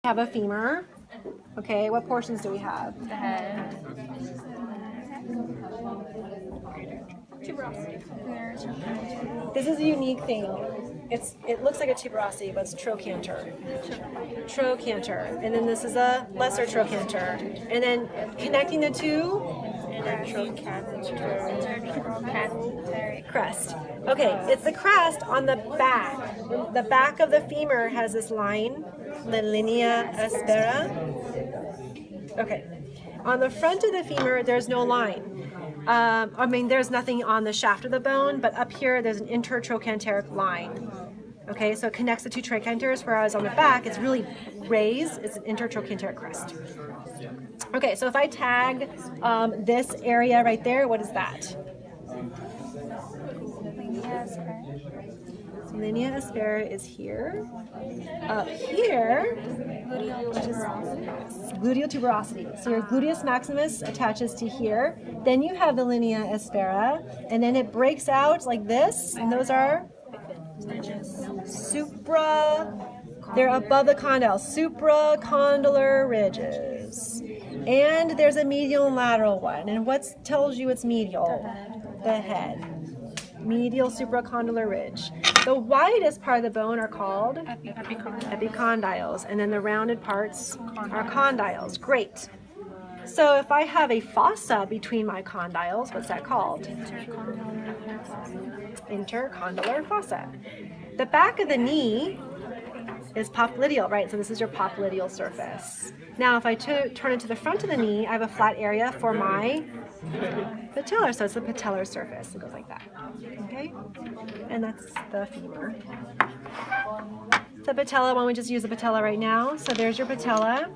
have a femur. Okay, what portions do we have? The head. This is a unique thing. It looks like a tuberosity, but it's trochanter. Trochanter. And then this is a lesser trochanter. And then connecting the two, crest. Okay, it's the crest on the back. The back of the femur has this line, the linea aspera. Okay. On the front of the femur, there's no line. There's nothing on the shaft of the bone, but up here, there's an intertrochanteric line. Okay, so it connects the two trochanters, whereas on the back, it's really raised. It's an intertrochanteric crest. Okay, so if I tag this area right there, what is that? Linea aspera is here. Up here, which is gluteal tuberosity. So your gluteus maximus attaches to here. Then you have the linea aspera, and then it breaks out like this, and those are they're above the condyle, supracondylar ridges. And there's a medial and lateral one. And what tells you it's medial? The head. Medial supracondylar ridge. The widest part of the bone are called epicondyles, and then the rounded parts are condyles. Great. So if I have a fossa between my condyles, what's that called? Intercondylar fossa. The back of the knee is popliteal, right? So this is your popliteal surface. Now if I turn it to the front of the knee, I have a flat area for my patellar, so it's the patellar surface. It goes like that, okay? And that's the femur. The patella, why don't we just use the patella right now? So there's your patella.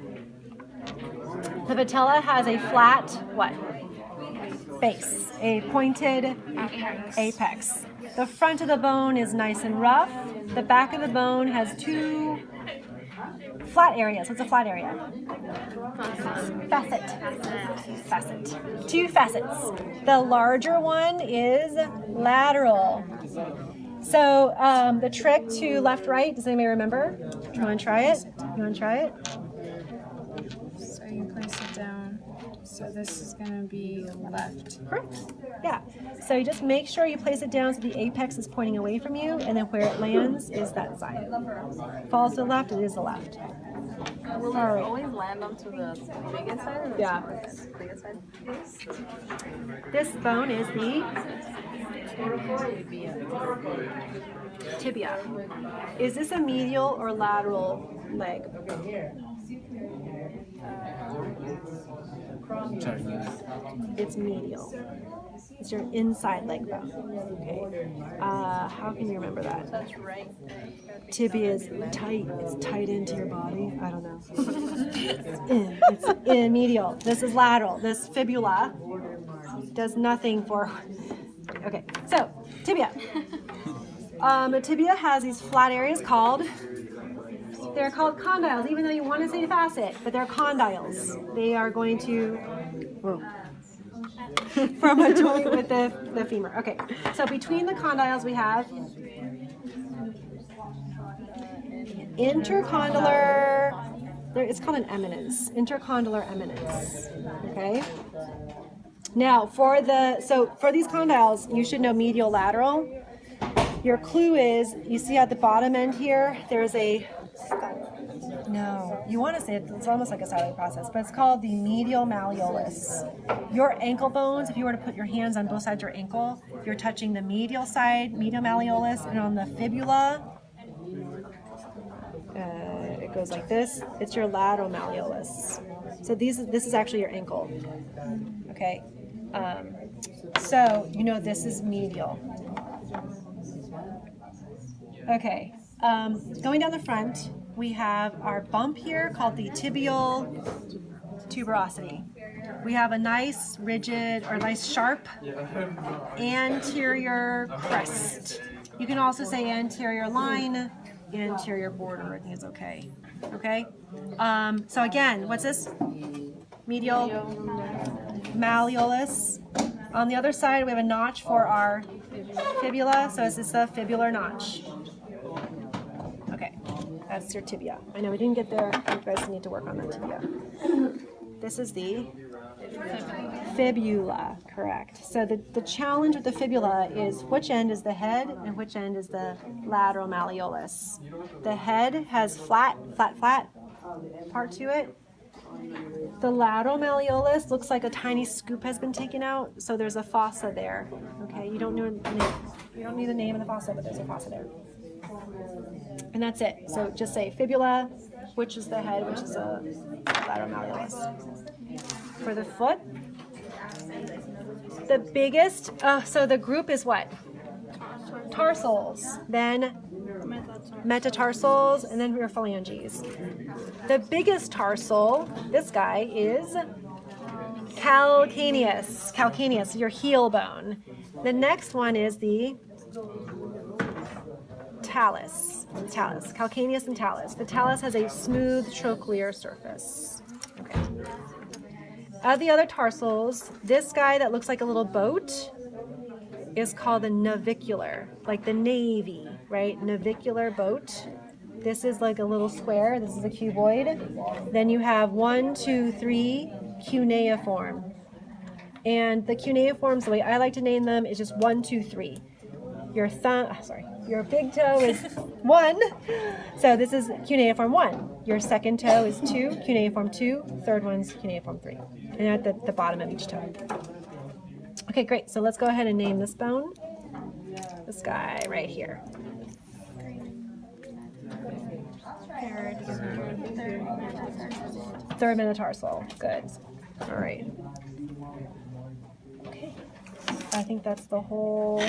The patella has a flat, what? Base, a pointed apex. The front of the bone is nice and rough. The back of the bone has two flat areas. What's a flat area? Facet. Two facets. The larger one is lateral. So the trick to left, right, does anybody remember? You want to try it? So you place it down. So this is going to be left. Correct. Yeah. So you just make sure you place it down so the apex is pointing away from you, and then where it lands is that side. Falls to the left, it is the left. Will it always land onto the biggest side or the biggest side? This bone is the tibia. Is this a medial or lateral leg? It's medial. It's your inside leg bone. Okay. How can you remember that? That's right. Tibia is tight. It's tight into your body. I don't know. It's in medial. This is lateral. This fibula does nothing for. Okay. So tibia. The tibia has these flat areas called. They're called condyles, even though you want to say facet, but they're condyles. They are going to from a joint with the femur. Okay, so between the condyles we have intercondylar, it's called an eminence, intercondylar eminence. Okay. Now for these condyles, you should know medial lateral. Your clue is, you see at the bottom end here, there's a, no, you want to say it's almost like a silent process, but it's called the medial malleolus. Your ankle bones, if you were to put your hands on both sides of your ankle, you're touching the medial side, medial malleolus, and on the fibula, it goes like this, it's your lateral malleolus. So this is actually your ankle, okay? So you know this is medial. Okay, going down the front, we have our bump here called the tibial tuberosity. We have a nice rigid or nice sharp anterior crest. You can also say anterior line, anterior border, I think is okay. Okay, so again, what's this? Medial malleolus. On the other side, we have a notch for our fibula, so this is the fibular notch. Okay, That's your tibia. I know we didn't get there. You guys need to work on that tibia. This is the fibula, correct. So the challenge with the fibula is which end is the head and which end is the lateral malleolus. The head has flat part to it. The lateral malleolus looks like a tiny scoop has been taken out, so there's a fossa there. Okay, you don't need the name of the fossa, but there's a fossa there. And that's it. So just say fibula, which is the head, which is the lateral malleolus. For the foot, the biggest, so the group is what? Tarsals, then metatarsals, and then your phalanges. The biggest tarsal, this guy, is calcaneus, your heel bone. The next one is the talus, calcaneus and talus. The talus has a smooth trochlear surface. Okay. Of the other tarsals, this guy that looks like a little boat is called a navicular, like the Navy, right? Navicular boat. This is like a little square. This is a cuboid. Then you have 1, 2, 3 cuneiform. And the cuneiforms, the way I like to name them, is just 1, 2, 3. Your big toe is 1. So this is cuneiform 1. Your second toe is 2, cuneiform 2. Third one's cuneiform 3. And at the bottom of each toe. Okay, great. So let's go ahead and name this bone. This guy right here. Third metatarsal. Good. All right. Okay. I think that's the whole